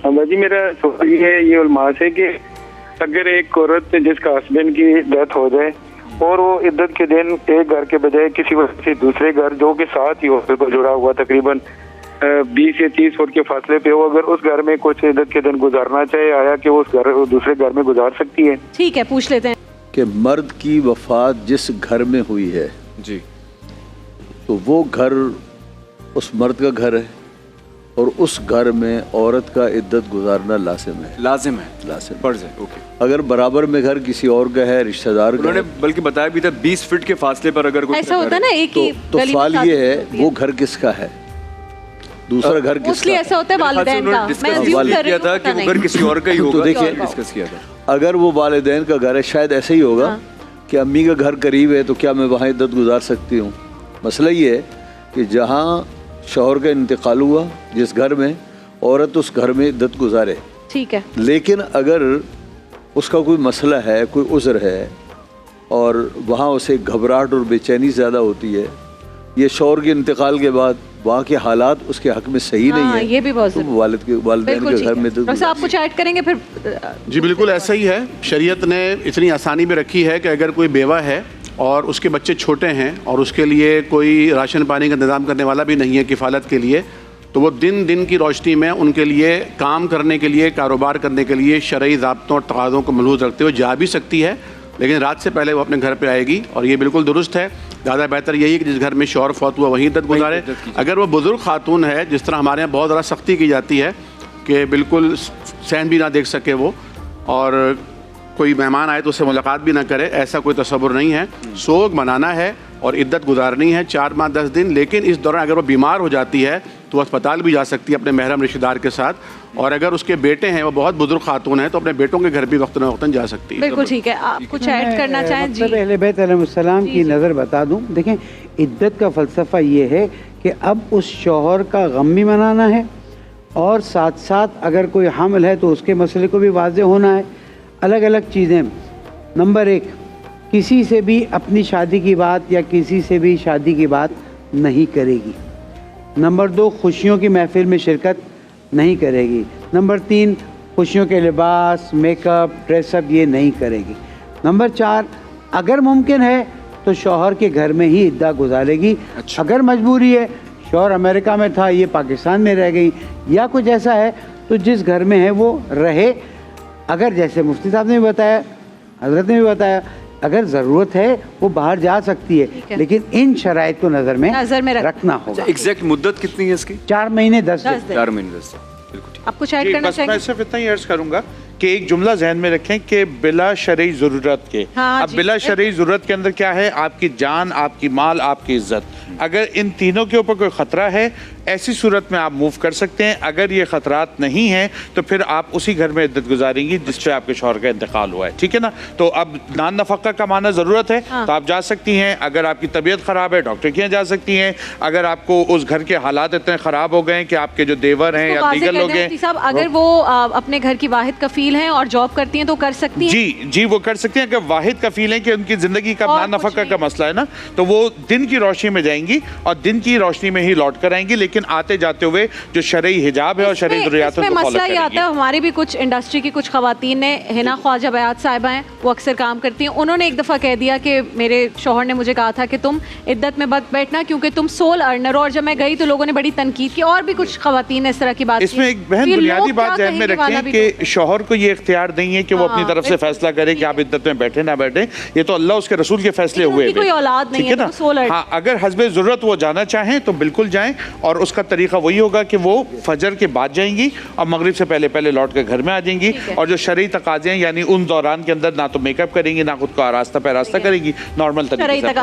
जी मेरा सवाल ये है, ये उलमा से कि अगर एक औरत जिसका हस्बैंड की डेथ हो जाए और वो इद्दत के दिन एक घर के बजाय किसी वजह से दूसरे घर जो कि साथ ही होटल को जुड़ा हुआ तकरीबन 20 या 30 फुट के फासले पे हो, अगर उस घर में कुछ इद्दत के दिन गुजारना चाहे, आया कि वो उस घर दूसरे घर में गुजार सकती है? ठीक है, पूछ लेते हैं कि मर्द की वफात जिस घर में हुई है जी, तो वो घर उस मर्द का घर है और उस घर में औरत का इद्दत गुजारना लाजिम है। लाजिम है, लाजिम फर्ज है। ओके, अगर बराबर में घर किसी और का है, रिश्तेदार का उन्होंने है, बल्कि बताया भी था 20 फीट के फासले पर अगर कोई ऐसा होता है ना, एक ही तो गली में सवाल शादी ये है होती है। वो घर किसका है, दूसरा घर मोस्टली किसका ऐसा होता है वालिदैन का। मैं assume कर रही किया हूँ, था पता कि वो घर नहीं। किसी और का ही तो होगा, देखिए, डिस्कस किया था। अगर वो वालिदैन का घर है शायद ऐसे ही होगा हाँ। कि अम्मी का घर करीब है तो क्या मैं वहाँ इद्दत गुजार सकती हूँ। मसला ये है कि जहाँ शौहर का इंतकाल हुआ जिस घर में, औरत उस घर में इद्दत गुजारे। ठीक है, लेकिन अगर उसका कोई मसला है, कोई उज़्र है और वहाँ उसे घबराहट और बेचैनी ज़्यादा होती है, ये शौहर के इंतकाल के बाद वहाँ के हालात उसके हक में सही नहीं है, ये भी बहुत तो वालिदैन के घर में डॉक्टर साहब कुछ ऐड करेंगे फिर? जी बिल्कुल ऐसा ही है। शरीयत ने इतनी आसानी में रखी है कि अगर कोई बेवा है और उसके बच्चे छोटे हैं और उसके लिए कोई राशन पानी का इंतज़ाम करने वाला भी नहीं है किफ़ालत के लिए, तो वो दिन दिन की रोशनी में उनके लिए काम करने के लिए, कारोबार करने के लिए शरई ज़ाब्तों और तकाज़ों को मलहूज़ रखते हुए जा भी सकती है, लेकिन रात से पहले वो अपने घर पे आएगी। और ये बिल्कुल दुरुस्त है। ज़्यादा बेहतर यही है कि जिस घर में शौहर फौत हुआ वहीं इद्दत गुजारे। अगर वो बुज़ुर्ग खातून है, जिस तरह हमारे यहाँ बहुत ज़्यादा सख्ती की जाती है कि बिल्कुल सहन भी ना देख सके वो, और कोई मेहमान आए तो उससे मुलाकात भी ना करे, ऐसा कोई तसव्वुर नहीं है। सोग मनाना है और इद्दत गुजारनी है 4 माह 10 दिन। लेकिन इस दौरान अगर वो बीमार हो जाती है तो अस्पताल भी जा सकती है अपने महरम रिश्तेदार के साथ, और अगर उसके बेटे हैं, वो बहुत बुजुर्ग खातून है, तो अपने बेटों के घर भी वक्तन वक्तन जा सकती है। बिल्कुल ठीक है, आप कुछ ऐड करना चाहें? जी, अहले बैत अलैहिस्सलाम की नज़र बता दूं। देखें, इद्दत का फ़लसफ़ा ये है कि अब उस शौहर का गम भी मनाना है और साथ साथ अगर कोई हामिल है तो उसके मसले को भी वाज़े होना है। अलग अलग चीज़ें। नंबर 1, किसी से भी अपनी शादी की बात या किसी से भी शादी की बात नहीं करेगी। नंबर 2, खुशियों की महफिल में शिरकत नहीं करेगी। नंबर 3, खुशियों के लिबास, मेकअप, ड्रेसअप ये नहीं करेगी। नंबर 4, अगर मुमकिन है तो शौहर के घर में ही इद्दा गुजारेगी। अच्छा। अगर मजबूरी है, शौहर अमेरिका में था, ये पाकिस्तान में रह गई या कुछ ऐसा है, तो जिस घर में है वो रहे। अगर जैसे मुफ्ती साहब ने भी बताया, हजरत ने भी बताया, अगर ज़रूरत है वो बाहर जा सकती है, लेकिन इन शराइत को नज़र में रखना होगा। एग्जैक्ट मुद्दत कितनी है इसकी? 4 महीने 10 दिन। 4 महीने 10 दिन। बिल्कुल ठीक। आप कुछ ऐड करना बस मैं चाहेंगे? सिर्फ इतना ही अर्ज करूंगा कि एक जुमला जहन में रखें कि बिला शरई ज़रूरत के। हाँ अब जी। बिला शरई ज़रूरत के अंदर क्या है? आपकी जान, आपकी माल, आपकी इज्जत। अगर इन तीनों के ऊपर कोई ख़तरा है, ऐसी सूरत में आप मूव कर सकते हैं। अगर ये ख़तरात नहीं हैं तो फिर आप उसी घर में इद्दत गुजारेंगी जिस पे आपके शौहर का इंतकाल हुआ है। ठीक है ना? तो अब नान नफ़क़ा कमाना ज़रूरत है तो आप जा सकती हैं। अगर आपकी तबीयत ख़राब है, डॉक्टर के यहाँ जा सकती हैं। अगर आपको उस घर के हालात इतने ख़राब हो गए कि आपके जो देवर हैं या दीगर लोग हैं, अगर वो अपने घर की वाहिद कफील हैं और जॉब करती हैं तो कर सकती हैं? जी वो कर सकती हैं। अगर वाहिद कफील हैं कि उनकी ज़िंदगी का नान नफ़क़ा का मसला है ना, तो वो दिन की रोशनी में जाएंगी और दिन की रोशनी में ही लौट कर आएंगी, लेकिन आते जाते हुए जो शरई हिजाब है और शरई ज़रूरियात है मसला ये आता है। हमारी भी कुछ इंडस्ट्री की कुछ खवातीन ने, हिना ख्वाजा बयात साहिबा हैं, वो अक्सर काम करती हैं, उन्होंने एक दफ़ा कह दिया कि मेरे शौहर ने मुझे कहा था कि तुम इद्दत में मत बैठना क्योंकि तुम सोल अर्नर हो। और जब मैं गई तो लोगों ने बड़ी तनकीद की और भी कुछ खवातीन ने इस तरह की बात की। इसमें एक बहन बुनियादी बात ध्यान में रखें कि शौहर को ये इख्तियार नहीं है कि वो अपनी तरफ से फैसला करे कि आप इद्दत में बैठे ना बैठे। ये तो अल्लाह उसके रसूल के फैसले हुए। कोई औलाद नहीं है ना। हाँ, अगर हस्बे ज़रूरत वो जाना चाहें तो बिल्कुल जाएं, और उसका तरीका वही होगा कि वो फजर के बाद जाएंगी और मगरिब से पहले पहले लौट कर घर में आ जाएंगी। और जो शरई तकाज़े हैं, यानी उन दौरान के अंदर ना तो मेकअप करेंगी, ना खुद को आरास्ता पैरास्ता करेंगी, नॉर्मल तरीके से